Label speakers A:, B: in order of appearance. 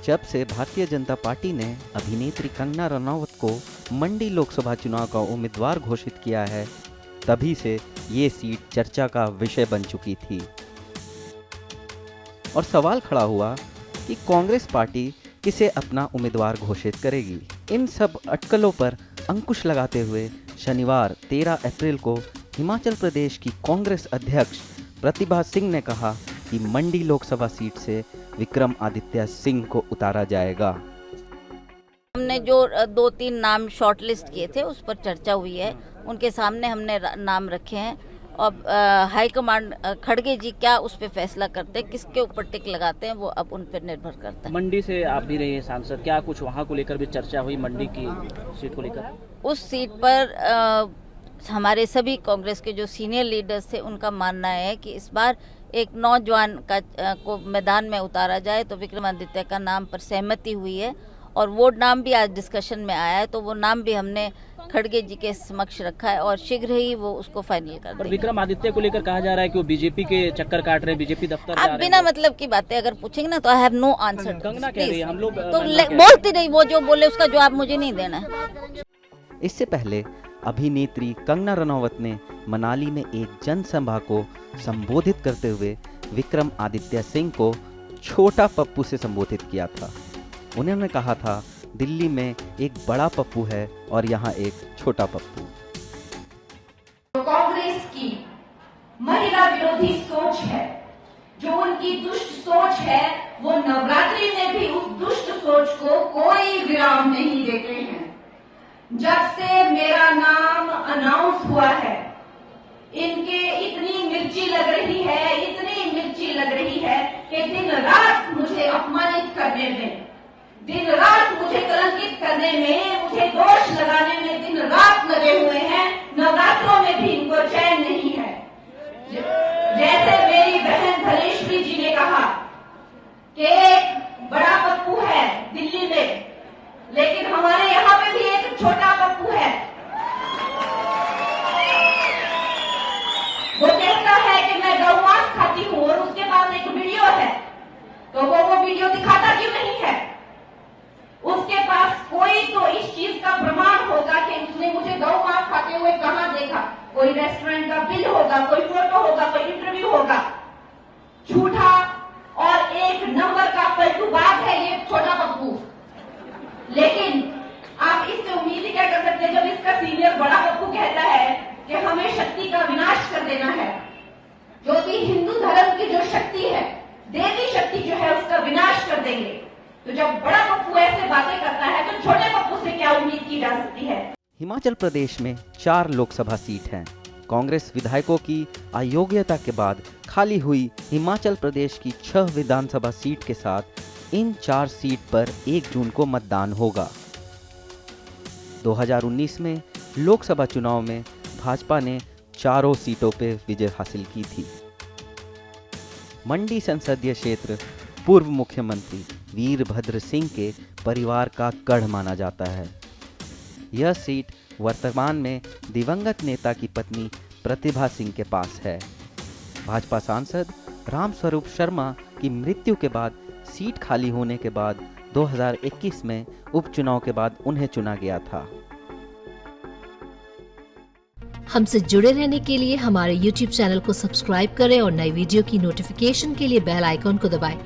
A: जब से भारतीय जनता पार्टी ने अभिनेत्री कंगना रनौत को मंडी लोकसभा चुनाव का उम्मीदवार घोषित किया है, तभी से ये सीट चर्चा का विषय बन चुकी थी और सवाल खड़ा हुआ कि कांग्रेस पार्टी किसे अपना उम्मीदवार घोषित करेगी। इन सब अटकलों पर अंकुश लगाते हुए शनिवार 13 अप्रैल को हिमाचल प्रदेश की कांग्रेस अध्यक्ष प्रतिभा सिंह ने कहा कि मंडी लोकसभा सीट से विक्रमादित्य सिंह को उतारा जाएगा।
B: हमने जो 2-3 नाम शॉर्टलिस्ट किए थे उस पर चर्चा हुई है, उनके सामने हमने नाम रखे हैं और हाईकमांड खड़गे जी क्या उस पर फैसला करते हैं, किसके ऊपर टिक लगाते हैं, वो अब उन पर निर्भर करता है।
C: मंडी से आप भी रहे सांसद, क्या कुछ वहाँ को लेकर भी चर्चा हुई मंडी की सीट को लेकर?
B: उस सीट पर हमारे सभी कांग्रेस के जो सीनियर लीडर्स थे उनका मानना है कि इस बार एक नौजवान को मैदान में उतारा जाए, तो विक्रमादित्य का नाम पर सहमति हुई है और वो नाम भी आज डिस्कशन में आया है, तो वो नाम भी हमने खड़गे जी के समक्ष रखा है और शीघ्र ही वो उसको फाइनल कर देंगे।
C: विक्रमादित्य को लेकर कहा जा रहा है कि वो बीजेपी के चक्कर काट रहे हैं, बीजेपी दफ्तर
B: आप बिना मतलब की बातें अगर पूछेंगे ना तो I have no answer.
C: Kangana कह रही है हम लोग
B: तो बोलती नहीं, वो जो बोले उसका जवाब मुझे नहीं देना है।
A: इससे पहले अभिनेत्री कंगना रनौत ने मनाली में एक जनसभा को संबोधित करते हुए विक्रमादित्य सिंह को छोटा पप्पू से संबोधित किया था। उन्होंने कहा था दिल्ली में एक बड़ा पप्पू है और यहाँ एक छोटा पप्पू।
D: कांग्रेस की महिला विरोधी सोच है, जो उनकी दुष्ट सोच है, वो नवरात्रि में भी उस दुष्ट सोच को कोई विराम नहीं देते हैं। जब से मेरा नाम अनाउंस हुआ है, इनके इतनी मिर्ची लग रही है, इतनी मिर्ची लग रही है कि दिन रात मुझे अपमानित करने में, दिन रात मुझे कलंकित करने में, मुझे दोष लगाने में दिन रात लगे हुए हैं। नवरात्रों में भी इनको चैन नहीं है। जैसे मेरी बहन धनेश्वरी जी ने कहा कि एक बड़ा पप्पू है दिल्ली में, लेकिन हमारे यहाँ पे भी एक छोटा पप्पू है। वो कहता है कि मैं गौ मांस खाती हूँ और उसके पास एक वीडियो है, तो वो वीडियो दिखाता क्यों नहीं है? उसके पास कोई तो इस चीज का प्रमाण होगा कि उसने मुझे गौ मांस खाते हुए कहां देखा। कोई रेस्टोरेंट का बिल होगा, कोई फोटो होगा, कोई इंटरव्यू होगा। झूठा और एक नंबर का पलटूबाज है ये छोटा पप्पू। लेकिन आप इससे उम्मीद ही क्या कर सकते हैं जब इसका सीनियर बड़ा पप्पू कहता है कि हमें शक्ति का विनाश कर देना है, जो कि हिंदू धर्म की जो शक्ति है, देवी शक्ति जो है, उसका विनाश कर देंगे। तो जब बड़ा पप्पू ऐसे बातें करता है तो छोटे पप्पू से क्या उम्मीद की जा सकती है?
A: हिमाचल प्रदेश में 4 लोकसभा सीट हैं। कांग्रेस विधायकों की अयोग्यता के बाद खाली हुई हिमाचल प्रदेश की 6 विधानसभा सीट के साथ इन 4 सीट पर 1 जून को मतदान होगा। 2019 में लोकसभा चुनाव में भाजपा ने 4 सीटों पर विजय हासिल की थी। मंडी संसदीय क्षेत्र पूर्व मुख्यमंत्री वीरभद्र सिंह के परिवार का गढ़ माना जाता है। यह सीट वर्तमान में दिवंगत नेता की पत्नी प्रतिभा सिंह के पास है। भाजपा सांसद रामस्वरूप शर्मा की मृत्यु के बाद सीट खाली होने के बाद 2021 में उपचुनाव के बाद उन्हें चुना गया था।
E: हमसे जुड़े रहने के लिए हमारे YouTube चैनल को सब्सक्राइब करें और नई वीडियो की नोटिफिकेशन के लिए बेल आइकॉन को दबाएं।